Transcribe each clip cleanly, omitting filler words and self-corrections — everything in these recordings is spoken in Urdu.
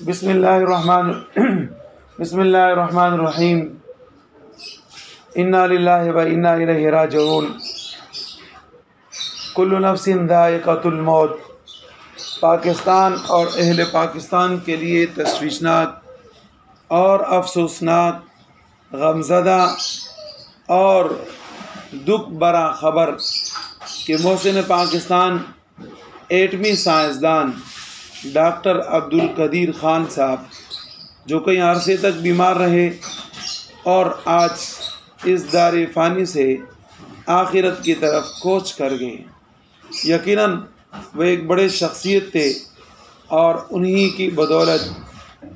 بسم اللہ الرحمن الرحیم انا للہ و انا الیہ راجعون کل نفس ذائقۃ الموت۔ پاکستان اور اہل پاکستان کے لیے تشویشناک اور افسوسناک، غمزدہ اور دکھ برا خبر کہ محسن پاکستان ایٹمی سائنسدان ڈاکٹر عبدالقدیر خان صاحب، جو کئی عرصے تک بیمار رہے اور آج اس دار فانی سے آخرت کی طرف کوچ کر گئے۔ یقیناً وہ ایک بڑے شخصیت تھے اور انہی کی بدولت،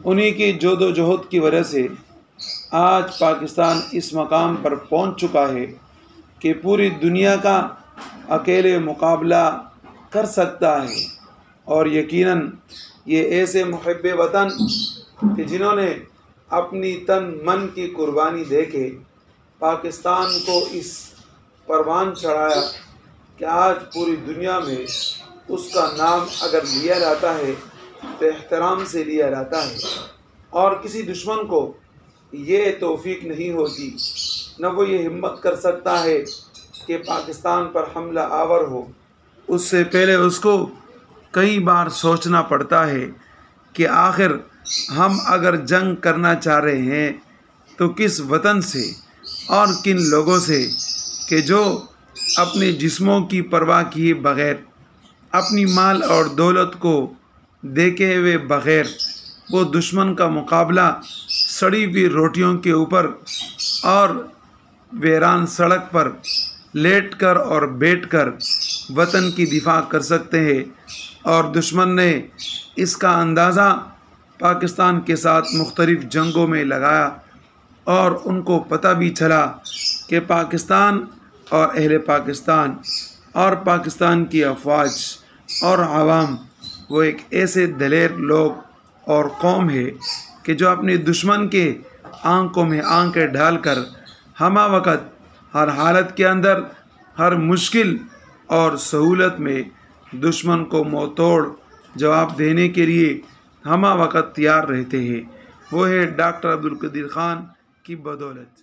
انہی کی جہد و جہد کی وجہ سے آج پاکستان اس مقام پر پہنچ چکا ہے کہ پوری دنیا کا اکیلے مقابلہ کر سکتا ہے۔ اور یقیناً یہ ایسے محب وطن کہ جنہوں نے اپنی تن من کی قربانی دے کے پاکستان کو اس پروان چڑھایا کہ آج پوری دنیا میں اس کا نام اگر لیا جاتا ہے تو احترام سے لیا جاتا ہے، اور کسی دشمن کو یہ توفیق نہیں ہوتی، نہ وہ یہ ہمت کر سکتا ہے کہ پاکستان پر حملہ آور ہو۔ اس سے پہلے اس کو کئی بار سوچنا پڑتا ہے کہ آخر ہم اگر جنگ کرنا چاہ رہے ہیں تو کس وطن سے اور کن لوگوں سے کہ جو اپنے جسموں کی پرواہ کیے بغیر، اپنی مال اور دولت کو دیکھے ہوئے بغیر وہ دشمن کا مقابلہ سڑی ہوئی روٹیوں کے اوپر اور ویران سڑک پر لیٹ کر اور بیٹھ کر وطن کی دفاع کر سکتے ہیں۔ اور دشمن نے اس کا اندازہ پاکستان کے ساتھ مختلف جنگوں میں لگایا، اور ان کو پتہ بھی چلا کہ پاکستان اور اہل پاکستان اور پاکستان کی افواج اور عوام وہ ایک ایسے دلیر لوگ اور قوم ہے کہ جو اپنے دشمن کے آنکھوں میں آنکھیں ڈال کر ہمہ وقت ہر حالت کے اندر، ہر مشکل اور سہولت میں دشمن کو منہ توڑ جواب دینے کے لیے ہمہ وقت تیار رہتے ہیں۔ وہ ہے ڈاکٹر عبدالقدیر خان کی بدولت۔